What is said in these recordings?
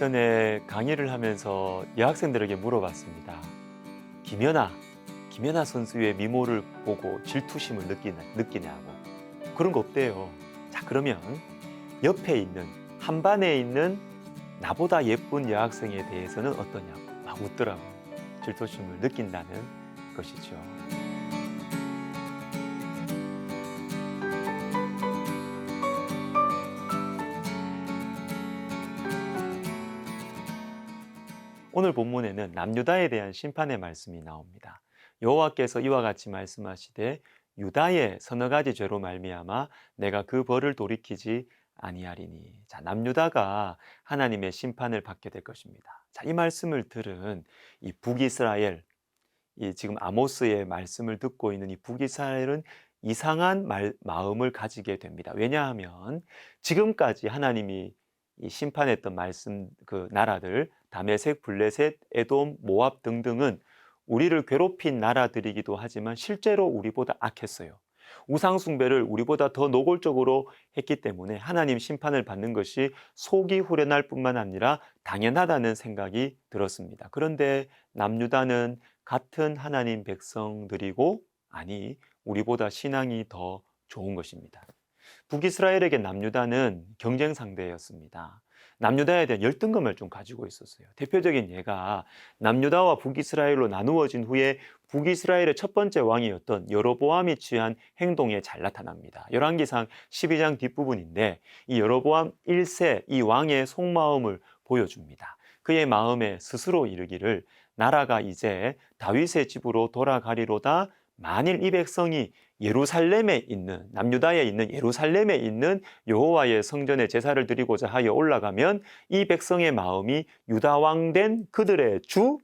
전에 강의를 하면서 여학생들에게 물어봤습니다. 김연아 선수의 미모를 보고 질투심을 느끼냐고. 그런 거 없대요. 자, 그러면 옆에 있는, 한 반에 있는 나보다 예쁜 여학생에 대해서는 어떠냐고 막 웃더라고요. 질투심을 느낀다는 것이죠. 오늘 본문에는 남유다에 대한 심판의 말씀이 나옵니다. 여호와께서 이와 같이 말씀하시되 유다의 서너 가지 죄로 말미암아 내가 그 벌을 돌이키지 아니하리니. 자, 남유다가 하나님의 심판을 받게 될 것입니다. 자, 이 말씀을 들은 이 북이스라엘, 이 지금 아모스의 말씀을 듣고 있는 이 북이스라엘은 이상한 마음을 가지게 됩니다. 왜냐하면 지금까지 하나님이 이 심판했던 그 나라들, 다메섹, 블레셋, 에돔, 모압 등등은 우리를 괴롭힌 나라들이기도 하지만 실제로 우리보다 악했어요. 우상 숭배를 우리보다 더 노골적으로 했기 때문에 하나님 심판을 받는 것이 속이 후련할 뿐만 아니라 당연하다는 생각이 들었습니다. 그런데 남유다는 같은 하나님 백성들이고, 아니, 우리보다 신앙이 더 좋은 것입니다. 북이스라엘에게 남유다는 경쟁 상대였습니다. 남유다에 대한 열등감을 좀 가지고 있었어요. 대표적인 예가 남유다와 북이스라엘로 나누어진 후에 북이스라엘의 첫 번째 왕이었던 여로보암이 취한 행동에 잘 나타납니다. 열왕기상 12장 뒷부분인데 이 여로보암 1세 이 왕의 속마음을 보여줍니다. 그의 마음에 스스로 이르기를 나라가 이제 다윗의 집으로 돌아가리로다. 만일 이 백성이 예루살렘에 있는, 남유다에 있는 예루살렘에 있는 여호와의 성전에 제사를 드리고자 하여 올라가면 이 백성의 마음이 유다 왕 된 그들의 주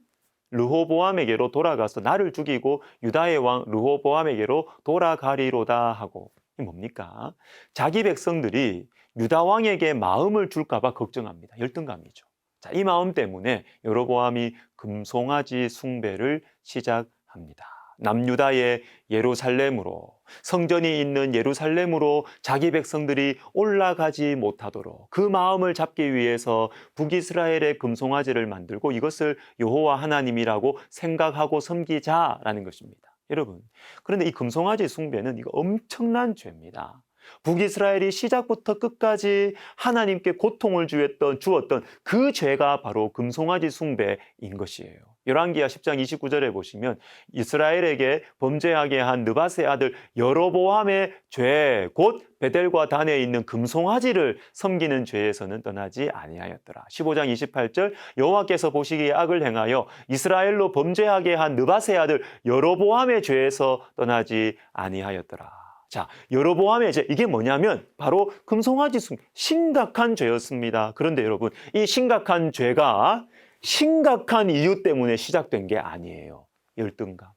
르호보암에게로 돌아가서 나를 죽이고 유다의 왕 르호보암에게로 돌아가리로다 하고. 이 뭡니까? 자기 백성들이 유다 왕에게 마음을 줄까 봐 걱정합니다. 열등감이죠. 자, 이 마음 때문에 여로보암이 금송아지 숭배를 시작합니다. 남유다의 예루살렘으로, 성전이 있는 예루살렘으로 자기 백성들이 올라가지 못하도록 그 마음을 잡기 위해서 북이스라엘의 금송아지를 만들고 이것을 여호와 하나님이라고 생각하고 섬기자라는 것입니다. 여러분, 그런데 이 금송아지 숭배는 이거 엄청난 죄입니다. 북이스라엘이 시작부터 끝까지 하나님께 고통을 주었던 그 죄가 바로 금송아지 숭배인 것이에요. 열왕기하 10장 29절에 보시면 이스라엘에게 범죄하게 한 느밧의 아들 여로보암의 죄, 곧 베델과 단에 있는 금송아지를 섬기는 죄에서는 떠나지 아니하였더라. 15장 28절 여호와께서 보시기에 악을 행하여 이스라엘로 범죄하게 한 느밧의 아들 여로보암의 죄에서 떠나지 아니하였더라. 자, 여로보암의 죄, 이게 뭐냐면 바로 금송아지 숭배, 심각한 죄였습니다. 그런데 여러분, 이 심각한 죄가 심각한 이유 때문에 시작된 게 아니에요. 열등감,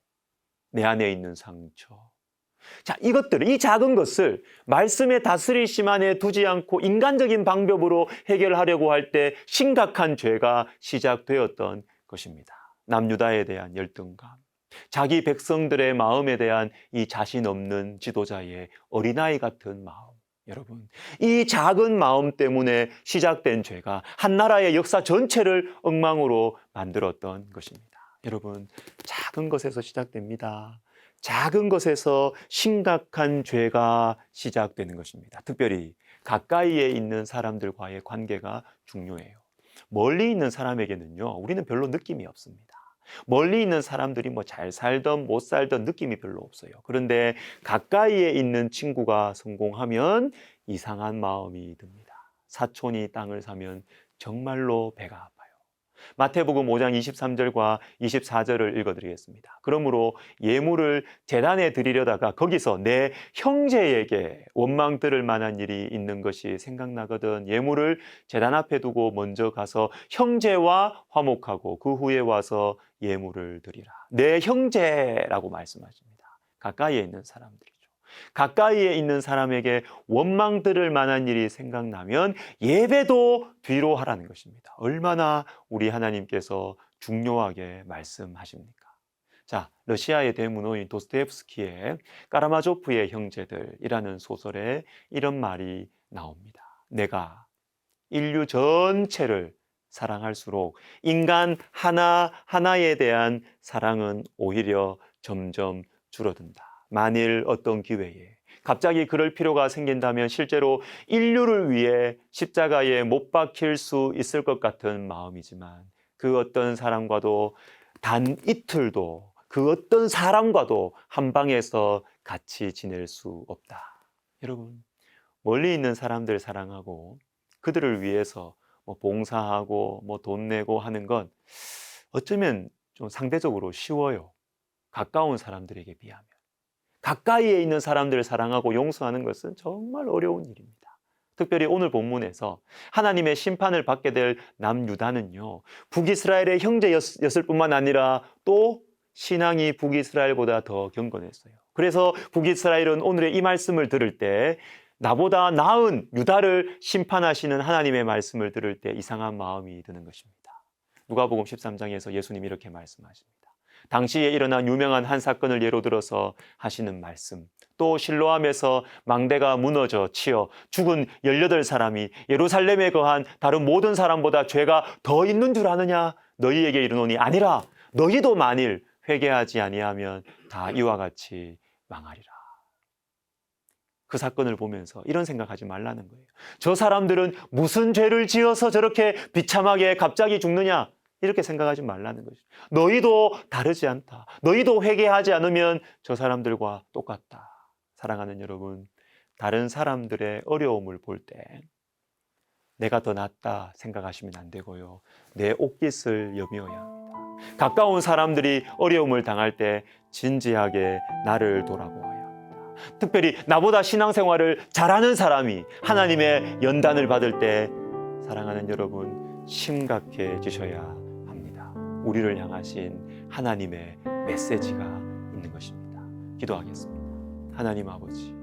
내 안에 있는 상처. 자, 이 작은 것을 말씀의 다스리심 안에 두지 않고 인간적인 방법으로 해결하려고 할 때 심각한 죄가 시작되었던 것입니다. 남유다에 대한 열등감, 자기 백성들의 마음에 대한 이 자신 없는 지도자의 어린아이 같은 마음. 여러분, 이 작은 마음 때문에 시작된 죄가 한 나라의 역사 전체를 엉망으로 만들었던 것입니다. 여러분, 작은 것에서 시작됩니다. 작은 것에서 심각한 죄가 시작되는 것입니다. 특별히 가까이에 있는 사람들과의 관계가 중요해요. 멀리 있는 사람에게는요, 우리는 별로 느낌이 없습니다. 멀리 있는 사람들이 뭐 잘 살던 못 살던 느낌이 별로 없어요. 그런데 가까이에 있는 친구가 성공하면 이상한 마음이 듭니다. 사촌이 땅을 사면 정말로 배가 아파요. 마태복음 5장 23절과 24절을 읽어드리겠습니다. 그러므로 예물을 제단에 드리려다가 거기서 내 형제에게 원망 들을 만한 일이 있는 것이 생각나거든 예물을 제단 앞에 두고 먼저 가서 형제와 화목하고 그 후에 와서 예물을 드리라. 내 형제라고 말씀하십니다. 가까이에 있는 사람들이죠. 가까이에 있는 사람에게 원망 들을 만한 일이 생각나면 예배도 뒤로 하라는 것입니다. 얼마나 우리 하나님께서 중요하게 말씀하십니까? 자, 러시아의 대문호인 도스토옙스키의 까라마조프의 형제들이라는 소설에 이런 말이 나옵니다. 내가 인류 전체를 사랑할수록 인간 하나하나에 대한 사랑은 오히려 점점 줄어든다. 만일 어떤 기회에 갑자기 그럴 필요가 생긴다면 실제로 인류를 위해 십자가에 못 박힐 수 있을 것 같은 마음이지만 그 어떤 사람과도 단 이틀도 그 어떤 사람과도 한 방에서 같이 지낼 수 없다. 여러분, 멀리 있는 사람들 사랑하고 그들을 위해서 봉사하고 돈 내고 하는 건 어쩌면 좀 상대적으로 쉬워요. 가까운 사람들에게 비하면. 가까이에 있는 사람들을 사랑하고 용서하는 것은 정말 어려운 일입니다. 특별히 오늘 본문에서 하나님의 심판을 받게 될 남유다는요, 북이스라엘의 형제였을 뿐만 아니라 또 신앙이 북이스라엘보다 더 경건했어요. 그래서 북이스라엘은 오늘의 이 말씀을 들을 때 나보다 나은 유다를 심판하시는 하나님의 말씀을 들을 때 이상한 마음이 드는 것입니다. 누가복음 13장에서 예수님이 이렇게 말씀하십니다. 당시에 일어난 유명한 한 사건을 예로 들어서 하시는 말씀, 또 실로암에서 망대가 무너져 치여 죽은 18사람이 예루살렘에 거한 다른 모든 사람보다 죄가 더 있는 줄 아느냐? 너희에게 이르노니 아니라 너희도 만일 회개하지 아니하면 다 이와 같이 망하리라. 그 사건을 보면서 이런 생각하지 말라는 거예요. 저 사람들은 무슨 죄를 지어서 저렇게 비참하게 갑자기 죽느냐? 이렇게 생각하지 말라는 거죠. 너희도 다르지 않다. 너희도 회개하지 않으면 저 사람들과 똑같다. 사랑하는 여러분, 다른 사람들의 어려움을 볼 때 내가 더 낫다 생각하시면 안 되고요. 내 옷깃을 여미어야 합니다. 가까운 사람들이 어려움을 당할 때 진지하게 나를 돌아보아야 합니다. 특별히 나보다 신앙생활을 잘하는 사람이 하나님의 연단을 받을 때 사랑하는 여러분, 심각해지셔야 합니다. 우리를 향하신 하나님의 메시지가 있는 것입니다. 기도하겠습니다. 하나님 아버지,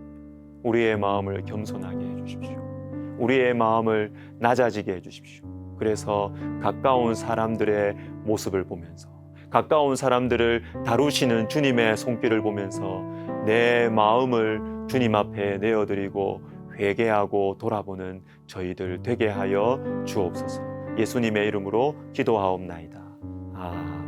우리의 마음을 겸손하게 해주십시오. 우리의 마음을 낮아지게 해주십시오. 그래서 가까운 사람들의 모습을 보면서, 가까운 사람들을 다루시는 주님의 손길을 보면서 내 마음을 주님 앞에 내어드리고 회개하고 돌아보는 저희들 되게 하여 주옵소서. 예수님의 이름으로 기도하옵나이다. 아멘.